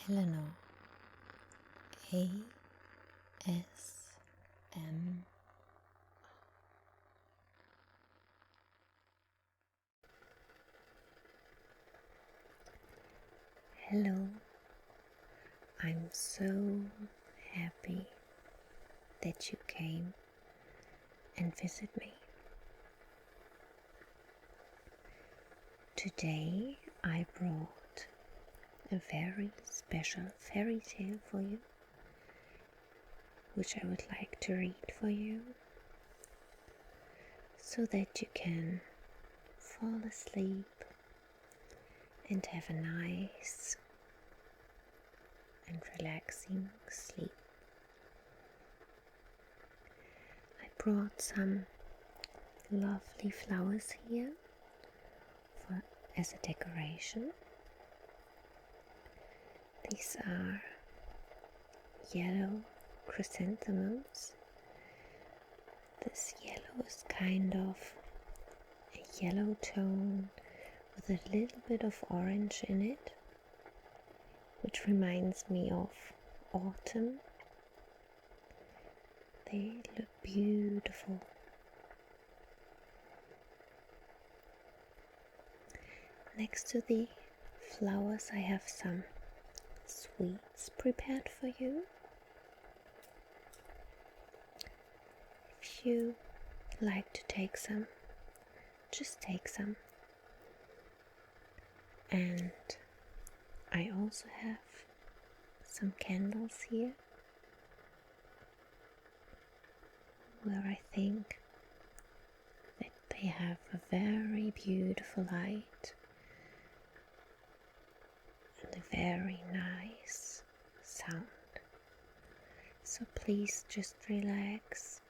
Eleanor ASM. Hello, I'm so happy that you came and visit me. Today I brought a very special fairy tale for you, which I would like to read for you so that you can fall asleep and have a nice and relaxing sleep. I brought some lovely flowers here as a decoration. These are yellow chrysanthemums. This yellow is kind of a yellow tone with a little bit of orange in it, which reminds me of autumn. They look beautiful. Next to the flowers I have some sweets prepared for you. If you like to take some, just take some. And I also have some candles here where I think that they have a very beautiful light and a very nice sound. So please just relax,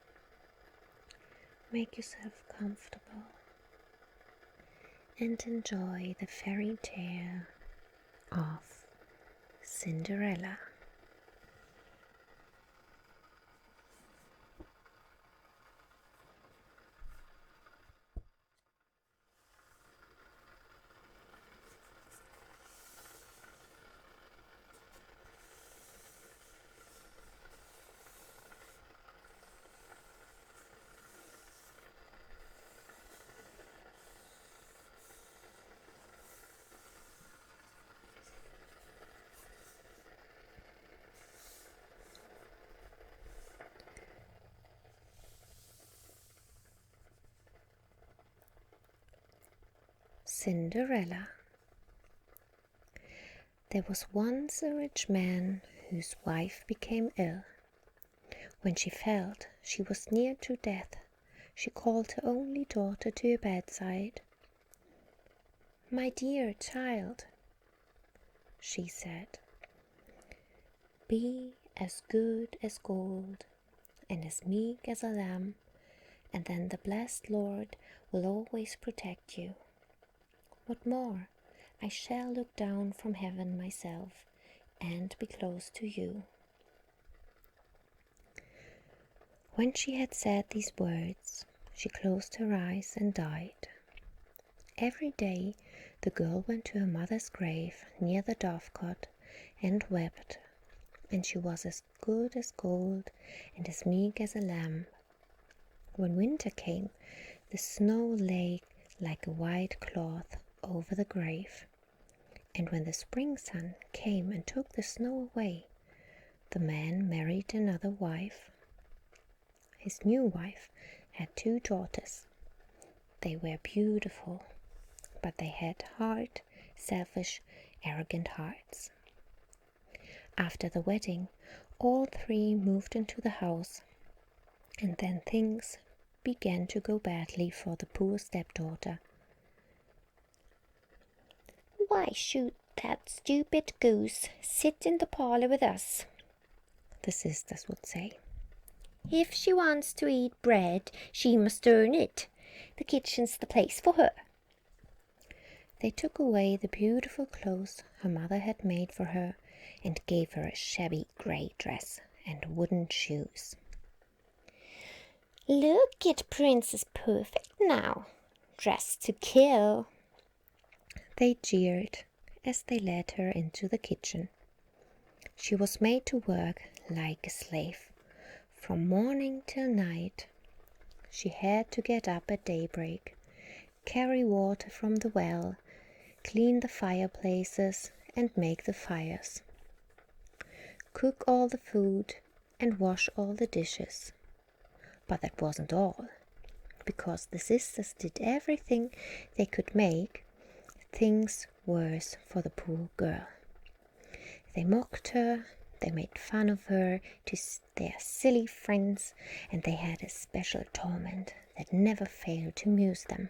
make yourself comfortable and enjoy the fairy tale of Cinderella. Cinderella. There was once a rich man whose wife became ill. When she felt she was near to death, she called her only daughter to her bedside. "My dear child," she said, "be as good as gold and as meek as a lamb, and then the blessed Lord will always protect you. What more, I shall look down from heaven myself and be close to you." When she had said these words, she closed her eyes and died. Every day the girl went to her mother's grave near the dovecot and wept, and she was as good as gold and as meek as a lamb. When winter came, the snow lay like a white cloth over the grave, and when the spring sun came and took the snow away, the man married another wife. His new wife had 2 daughters. They were beautiful, but they had hard, selfish, arrogant hearts. After the wedding, all 3 moved into the house, and then things began to go badly for the poor stepdaughter. "Why should that stupid goose sit in the parlor with us?" the sisters would say. "If she wants to eat bread, she must earn it. The kitchen's the place for her." They took away the beautiful clothes her mother had made for her and gave her a shabby grey dress and wooden shoes. "Look at Princess Perfect now, dressed to kill," they jeered as they led her into the kitchen. She was made to work like a slave, from morning till night. She had to get up at daybreak, carry water from the well, clean the fireplaces and make the fires, cook all the food and wash all the dishes. But that wasn't all, because the sisters did everything they could make things worse for the poor girl. They mocked her, they made fun of her to their silly friends, and they had a special torment that never failed to amuse them.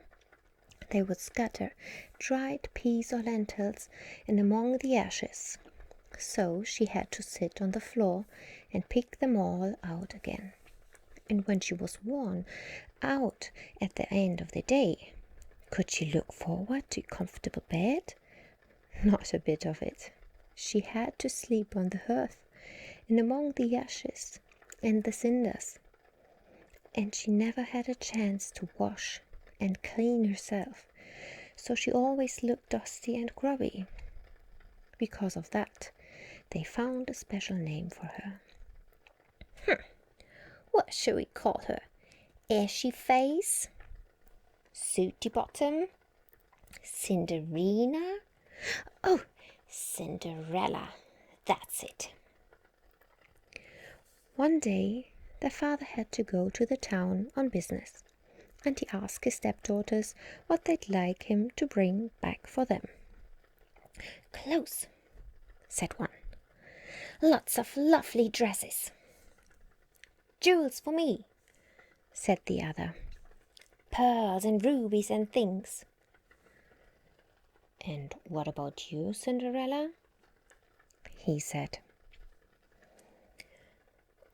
They would scatter dried peas or lentils in among the ashes, so she had to sit on the floor and pick them all out again. And when she was worn out at the end of the day, could she look forward to a comfortable bed? Not a bit of it. She had to sleep on the hearth and among the ashes and the cinders, and she never had a chance to wash and clean herself, so she always looked dusty and grubby. Because of that, they found a special name for her. What shall we call her? Ashy Face? Sooty Bottom? Cinderella? Oh, Cinderella, that's it. One day, their father had to go to the town on business, and he asked his stepdaughters what they'd like him to bring back for them. Clothes, said one. Lots of lovely dresses. Jewels for me, said the other. Pearls and rubies and things. And what about you, Cinderella? He said.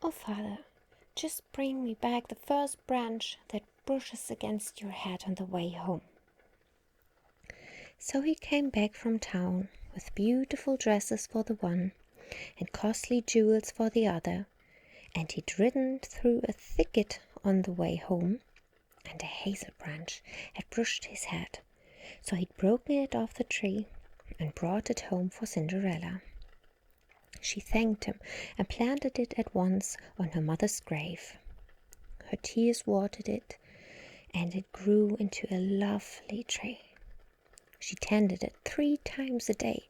Oh, father, just bring me back the first branch that brushes against your head on the way home. So he came back from town with beautiful dresses for the one and costly jewels for the other, and he'd ridden through a thicket on the way home, and a hazel branch had brushed his head. So he'd broken it off the tree and brought it home for Cinderella. She thanked him and planted it at once on her mother's grave. Her tears watered it, and it grew into a lovely tree. She tended it 3 times a day,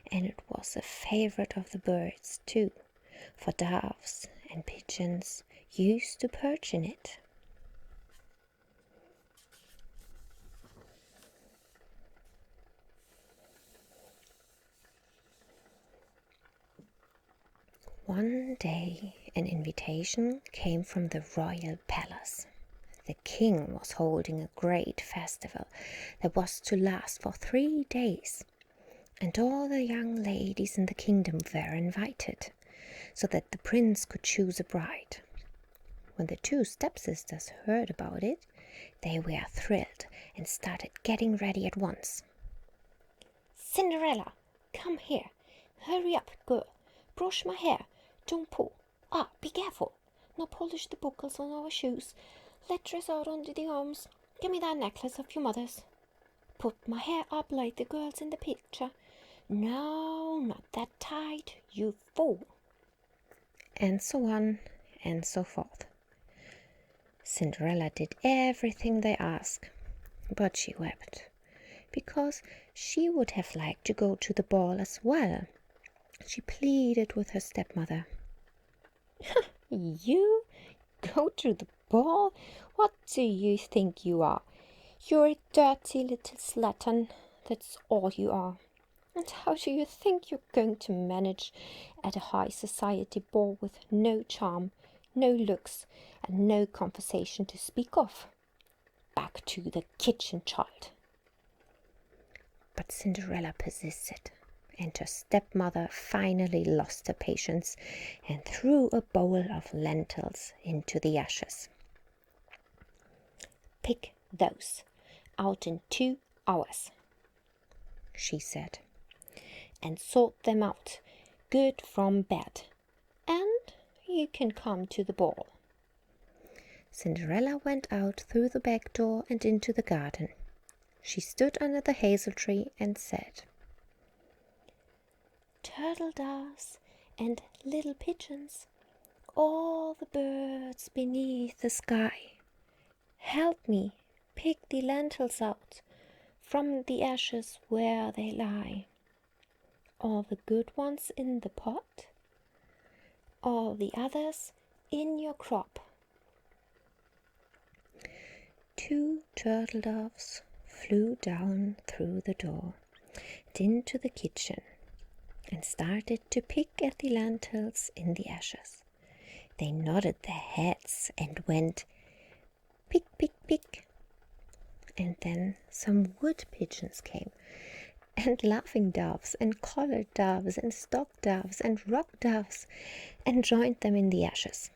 and it was a favorite of the birds too, for doves and pigeons used to perch in it. One day an invitation came from the royal palace. The king was holding a great festival that was to last for 3 days, and all the young ladies in the kingdom were invited, so that the prince could choose a bride. When the 2 stepsisters heard about it, they were thrilled and started getting ready at once. Cinderella, come here. Hurry up, girl. Brush my hair. Don't pull. Be careful. Now polish the buckles on our shoes. Let dress out under the arms. Give me that necklace of your mother's. Put my hair up like the girls in the picture. No, not that tight, you fool. And so on and so forth. Cinderella did everything they asked, but she wept, because she would have liked to go to the ball as well. She pleaded with her stepmother. You go to the ball? What do you think you are? You're a dirty little slattern, that's all you are. And how do you think you're going to manage at a high society ball with no charm, no looks, and no conversation to speak of? Back to the kitchen, child. But Cinderella persisted, and her stepmother finally lost her patience and threw a bowl of lentils into the ashes. Pick those out in 2 hours, she said, and sort them out good from bad, and you can come to the ball. Cinderella went out through the back door and into the garden. She stood under the hazel tree and said, Turtle doves and little pigeons, all the birds beneath the sky. Help me pick the lentils out from the ashes where they lie. All the good ones in the pot, all the others in your crop. 2 turtle doves flew down through the door and into the kitchen and started to pick at the lentils in the ashes. They nodded their heads and went pick, pick, pick. And then some wood pigeons came, and laughing doves, and collared doves, and stock doves, and rock doves, and joined them in the ashes,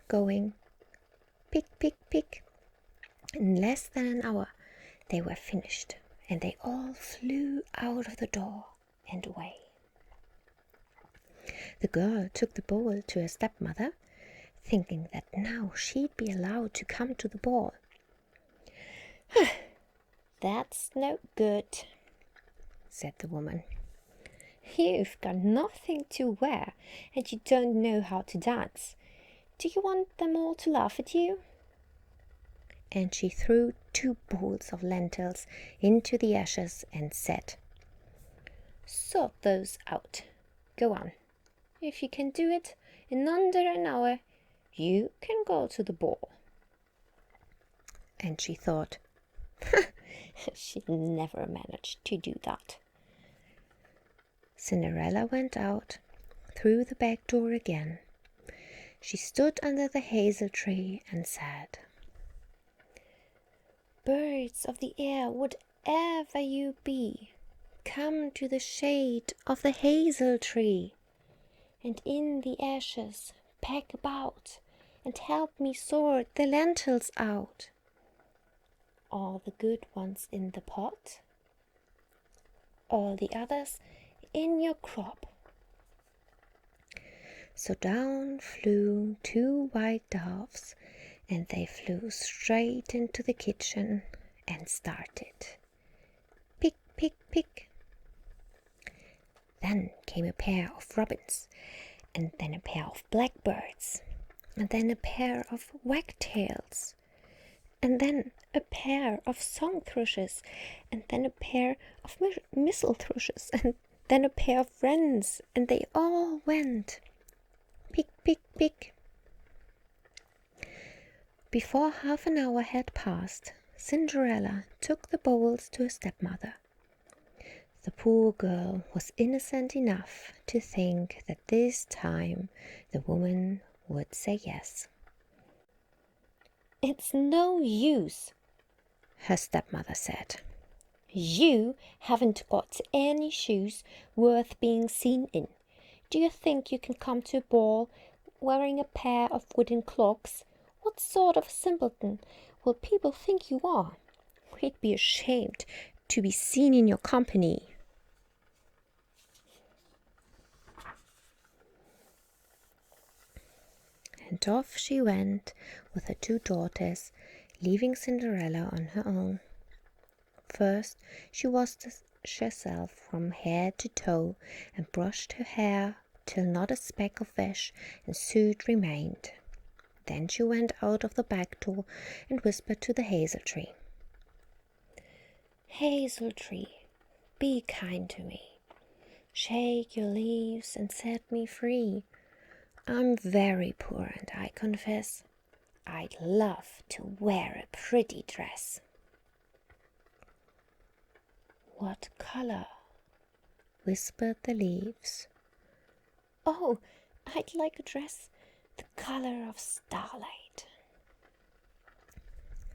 going pick, pick, pick. In less than an hour they were finished, and they all flew out of the door and away. The girl took the bowl to her stepmother, thinking that now she'd be allowed to come to the ball. "That's no good," said the woman. "You've got nothing to wear, and you don't know how to dance. Do you want them all to laugh at you?" And she threw 2 bowls of lentils into the ashes and said, "Sort those out. Go on. If you can do it in under an hour, you can go to the ball." And she thought, she'd never manage to do that. Cinderella went out through the back door again. She stood under the hazel tree and said, "Birds of the air, whatever you be, come to the shade of the hazel tree, and in the ashes peck about, and help me sort the lentils out. All the good ones in the pot, all the others in your crop." So down flew 2 white doves, and they flew straight into the kitchen and started pick, pick, pick. Then came a pair of robins, and then a pair of blackbirds, and then a pair of wagtails, and then a pair of song thrushes, and then a pair of mistle thrushes, and then a pair of wrens, and they all went pick, pick, pick. Before half an hour had passed, Cinderella took the bowls to her stepmother. The poor girl was innocent enough to think that this time the woman would say yes. "It's no use," her stepmother said. "You haven't got any shoes worth being seen in. Do you think you can come to a ball wearing a pair of wooden clogs? What sort of simpleton will people think you are? We'd be ashamed to be seen in your company." And off she went with her 2 daughters, leaving Cinderella on her own. First she washed herself from head to toe and brushed her hair till not a speck of vesh and soot remained. Then she went out of the back door and whispered to the hazel tree, "Hazel tree, be kind to me. Shake your leaves and set me free. I'm very poor, and I confess I'd love to wear a pretty dress." "What color?" whispered the leaves. "Oh, I'd like a dress the color of starlight."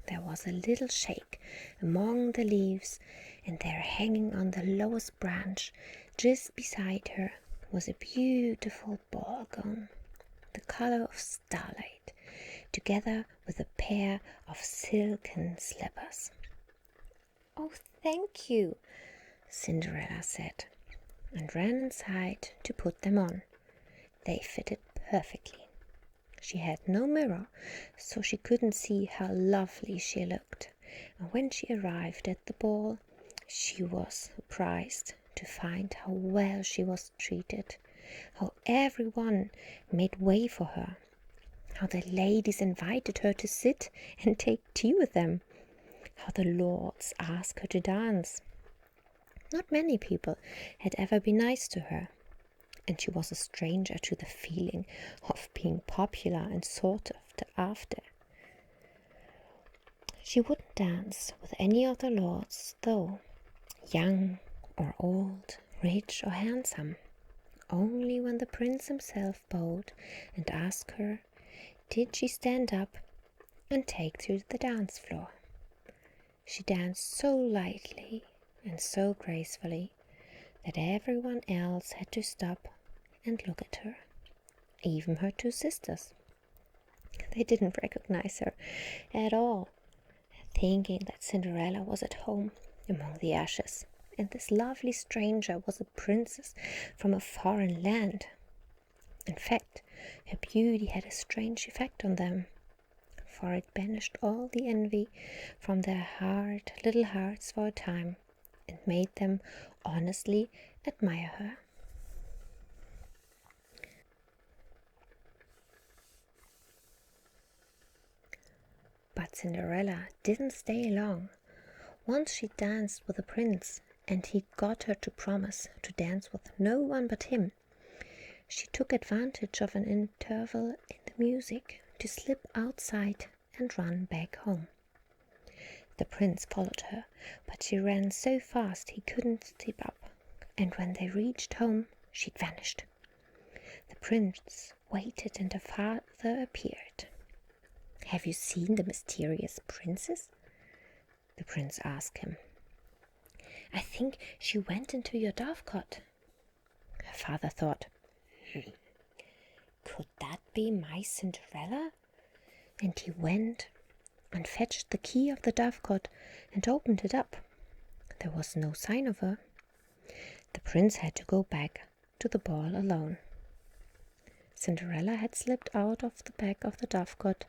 There was a little shake among the leaves, and there, hanging on the lowest branch just beside her, was a beautiful ball gown, the color of starlight, together with a pair of silken slippers. "Oh, thank you," Cinderella said, and ran inside to put them on. They fitted perfectly. She had no mirror, so she couldn't see how lovely she looked, and when she arrived at the ball, she was surprised to find how well she was treated. how everyone made way for her, how the ladies invited her to sit and take tea with them, how the lords asked her to dance. Not many people had ever been nice to her, and she was a stranger to the feeling of being popular and sought after. She wouldn't dance with any of the lords, though, young or old, rich or handsome. Only when the prince himself bowed and asked her, did she stand up and take to the dance floor. She danced so lightly and so gracefully that everyone else had to stop and look at her, even her two sisters. They didn't recognize her at all, thinking that Cinderella was at home among the ashes, and this lovely stranger was a princess from a foreign land. In fact, her beauty had a strange effect on them, for it banished all the envy from their hard little hearts for a time, and made them honestly admire her. But Cinderella didn't stay long. Once she danced with the prince, and he got her to promise to dance with no one but him. She took advantage of an interval in the music to slip outside and run back home. The prince followed her, but she ran so fast he couldn't keep up, and when they reached home, she'd vanished. The prince waited and her father appeared. "Have you seen the mysterious princess?" the prince asked him. "I think she went into your dovecot." Her father thought, could that be my Cinderella? And he went and fetched the key of the dovecot and opened it up. There was no sign of her. The prince had to go back to the ball alone. Cinderella had slipped out of the back of the dovecot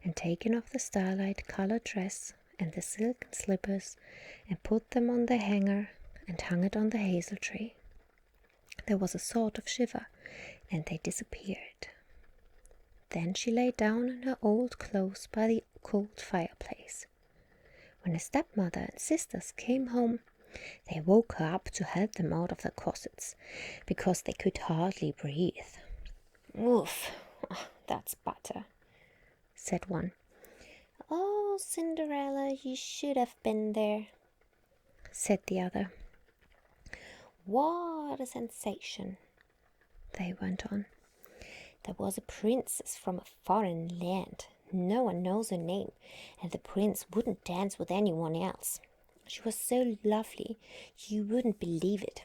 and taken off the starlight-colored dress and the silken slippers and put them on the hanger and hung it on the hazel tree. There was a sort of shiver, and they disappeared. Then she lay down in her old clothes by the cold fireplace. When her stepmother and sisters came home, they woke her up to help them out of their corsets, because they could hardly breathe. "Oof, that's butter," said one. "Oh, Cinderella, you should have been there," said the other. "What a sensation," they went on. "There was a princess from a foreign land. No one knows her name, and the prince wouldn't dance with anyone else. She was so lovely, you wouldn't believe it.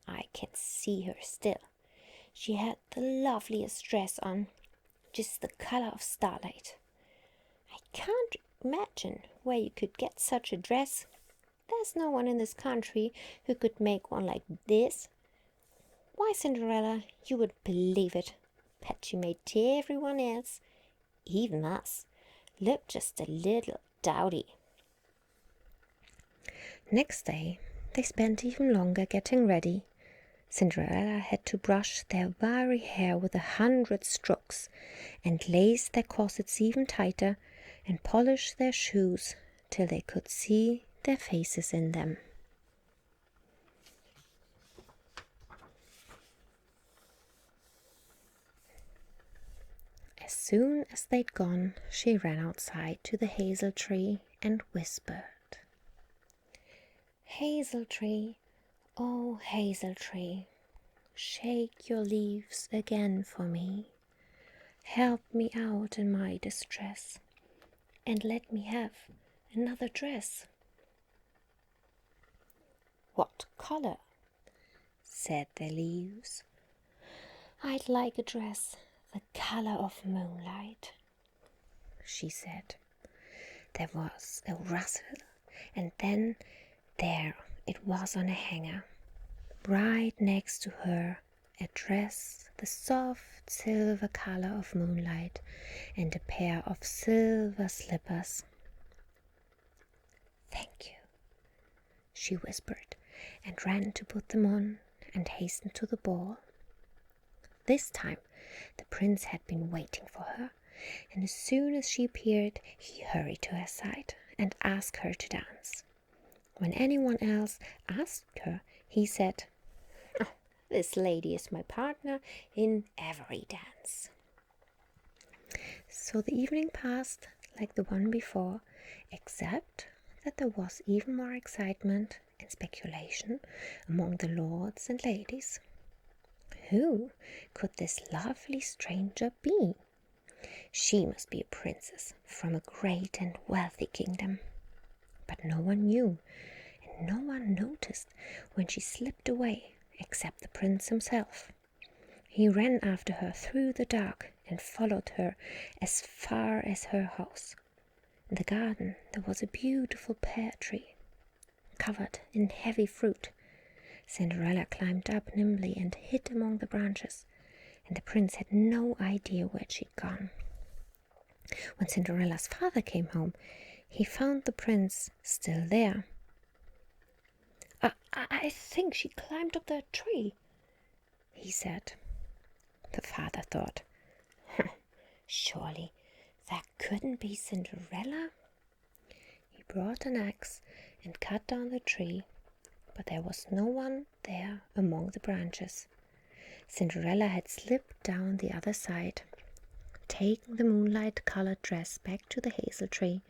I can see her still. She had the loveliest dress on, just the color of starlight. I can't imagine where you could get such a dress. There's no one in this country who could make one like this. Why, Cinderella, you would believe it, but she made everyone else, even us, look just a little dowdy." Next day, they spent even longer getting ready. Cinderella had to brush their very hair with 100 strokes, and lace their corsets even tighter, and polish their shoes till they could see their faces in them. As soon as they'd gone, she ran outside to the hazel tree and whispered, "Hazel tree, oh hazel tree, shake your leaves again for me. Help me out in my distress, and let me have another dress." "What color?" said the leaves. "I'd like a dress the color of moonlight," she said. There was a rustle, and then there it was on a hanger, right next to her, a dress the soft silver color of moonlight, and a pair of silver slippers. "Thank you," she whispered, and ran to put them on and hastened to the ball. This time the prince had been waiting for her, and as soon as she appeared, he hurried to her side and asked her to dance. When anyone else asked her, he said, "Oh, this lady is my partner in every dance." So the evening passed like the one before, except that there was even more excitement and speculation among the lords and ladies. Who could this lovely stranger be? She must be a princess from a great and wealthy kingdom. But no one knew, and no one noticed when she slipped away except the prince himself. He ran after her through the dark and followed her as far as her house. In the garden there was a beautiful pear tree, covered in heavy fruit. Cinderella climbed up nimbly and hid among the branches, and the prince had no idea where she'd gone. When Cinderella's father came home, he found the prince still there. I think she climbed up that tree," he said. The father thought, surely that couldn't be Cinderella. He brought an axe and cut down the tree, but there was no one there among the branches. Cinderella had slipped down the other side, taken the moonlight-colored dress back to the hazel tree,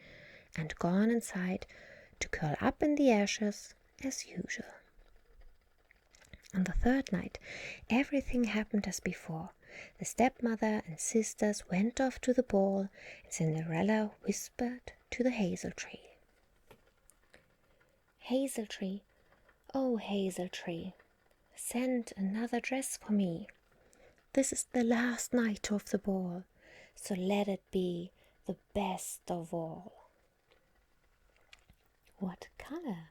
and gone inside to curl up in the ashes as usual. On the third night, everything happened as before. The stepmother and sisters went off to the ball, and Cinderella whispered to the hazel tree, "Hazel tree, oh hazel tree, send another dress for me. This is the last night of the ball, so let it be the best of all." "What color?"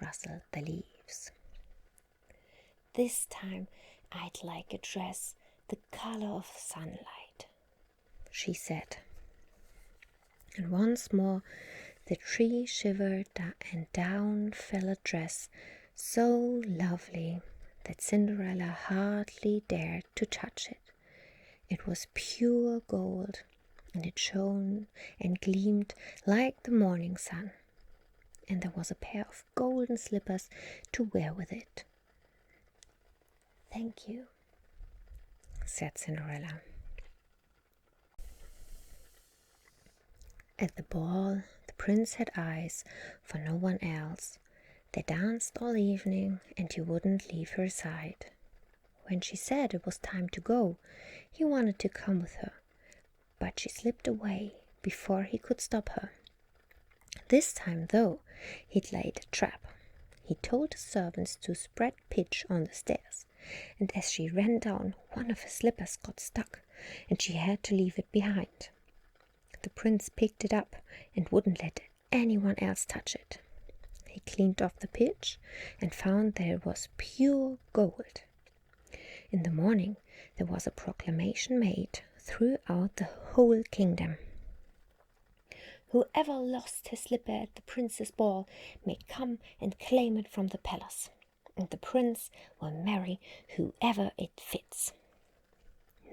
rustled the leaves. "This time I'd like a dress the color of sunlight," she said. And once more the tree shivered, and down fell a dress so lovely that Cinderella hardly dared to touch it. It was pure gold, and it shone and gleamed like the morning sun, and there was a pair of golden slippers to wear with it. "Thank you," said Cinderella. At the ball, the prince had eyes for no one else. They danced all evening, and he wouldn't leave her side. When she said it was time to go, he wanted to come with her, but she slipped away before he could stop her. This time, though, he'd laid a trap. He told the servants to spread pitch on the stairs, and as she ran down, one of her slippers got stuck, and she had to leave it behind. The prince picked it up and wouldn't let anyone else touch it. He cleaned off the pitch and found that it was pure gold. In the morning there was a proclamation made throughout the whole kingdom. "Whoever lost his slipper at the prince's ball may come and claim it from the palace, and the prince will marry whoever it fits."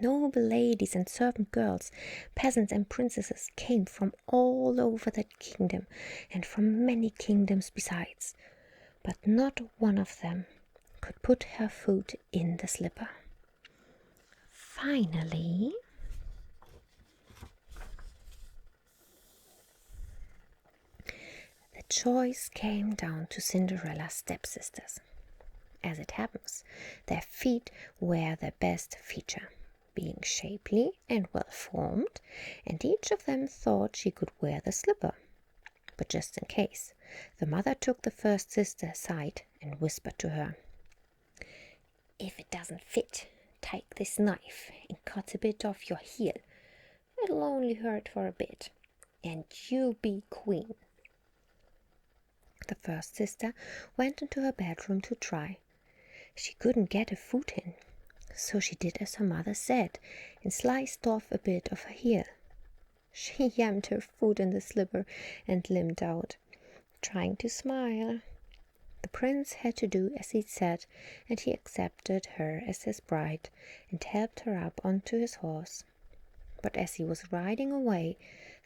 Noble ladies and servant girls, peasants and princesses came from all over that kingdom and from many kingdoms besides, but not one of them could put her foot in the slipper. Finally, the choice came down to Cinderella's stepsisters. As it happens, their feet were their best feature, being shapely and well formed, and each of them thought she could wear the slipper. But just in case, the mother took the first sister aside and whispered to her, "If it doesn't fit, take this knife and cut a bit off your heel. It'll only hurt for a bit, and you'll be queen." The first sister went into her bedroom to try. She couldn't get a foot in, so she did as her mother said and sliced off a bit of her heel. She jammed her foot in the slipper and limped out, trying to smile. The prince had to do as he said, and he accepted her as his bride and helped her up onto his horse. But as he was riding away,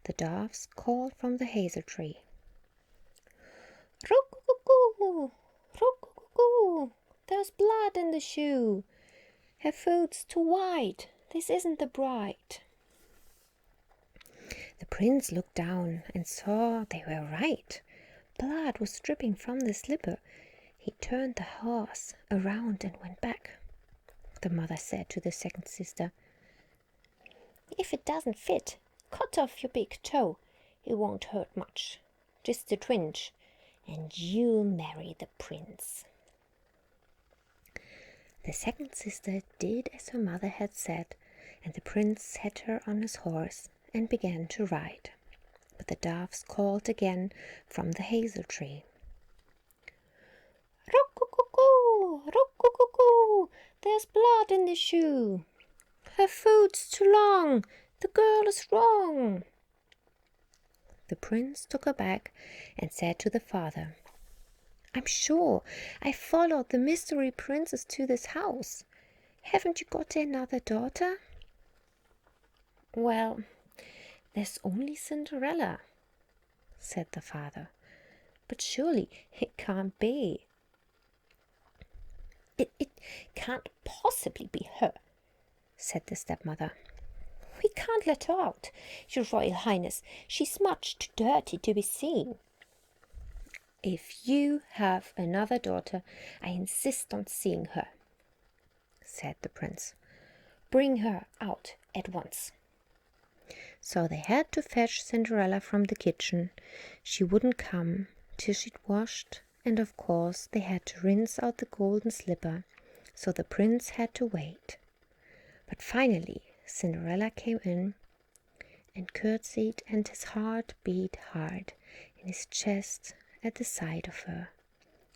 the doves called from the hazel tree. "Rook-a-coo-coo! Rook-a-coo-coo! There's blood in the shoe. Her foot's too white. This isn't the bride." The prince looked down and saw they were right. Blood was dripping from the slipper. He turned the horse around and went back. The mother said to the second sister, "If it doesn't fit, cut off your big toe. It won't hurt much, just a twinge, and you'll marry the prince." The second sister did as her mother had said, and the prince set her on his horse and began to ride. But the doves called again from the hazel tree. "Rook-a-coo-coo! Rook-a-coo-coo! There's blood in the shoe. Her foot's too long. The girl is wrong." The prince took her back and said to the father, "I'm sure I followed the mystery princess to this house. Haven't you got another daughter?" "Well, there's only Cinderella," said the father. "But surely it can't be." It can't possibly be her," said the stepmother. "We can't let her out, your Royal Highness. She's much too dirty to be seen." "If you have another daughter, I insist on seeing her," said the prince. "Bring her out at once." So they had to fetch Cinderella from the kitchen. She wouldn't come till she'd washed, and of course they had to rinse out the golden slipper, so the prince had to wait. But finally Cinderella came in and curtsied, and his heart beat hard in his chest at the sight of her.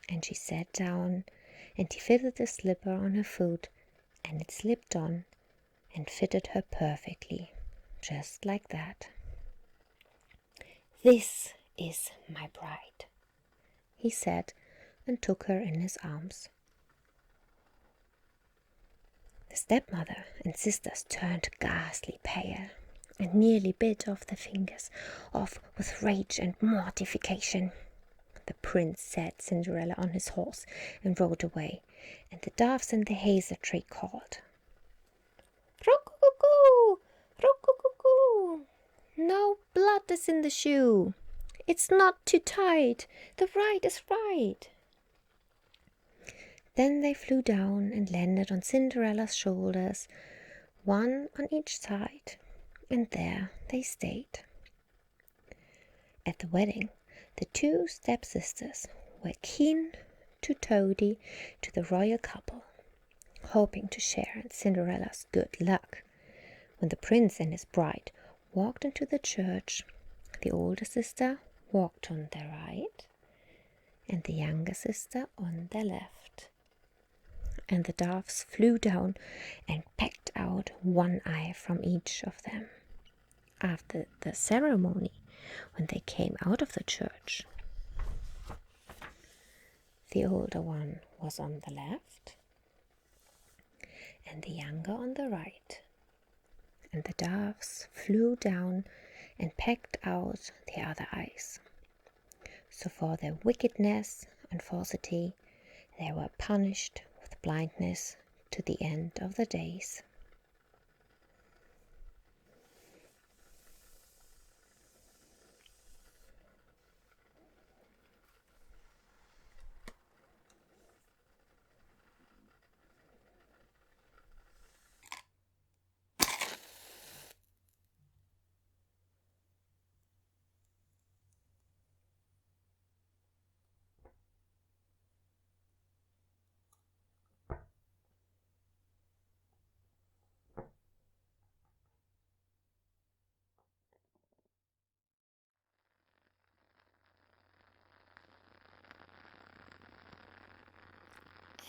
And she sat down, and he fitted the slipper on her foot, and it slipped on and fitted her perfectly, just like that. "This is my bride," he said, and took her in his arms. The stepmother and sisters turned ghastly pale and nearly bit off their fingers off with rage and mortification. The prince set Cinderella on his horse and rode away, and the doves in the hazel tree called, "Rook-a-coo-coo! Rook-a-coo-coo! No blood is in the shoe. It's not too tight. The right is right." Then they flew down and landed on Cinderella's shoulders, one on each side, and there they stayed. At the wedding, the two stepsisters were keen to toady to the royal couple, hoping to share in Cinderella's good luck. When the prince and his bride walked into the church, the older sister walked on their right and the younger sister on their left. And the doves flew down and pecked out one eye from each of them. After the ceremony, when they came out of the church, the older one was on the left and the younger on the right. And the doves flew down and pecked out the other eyes. So for their wickedness and falsity, they were punished with blindness to the end of the days.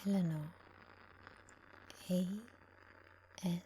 Eleanor, ASMR.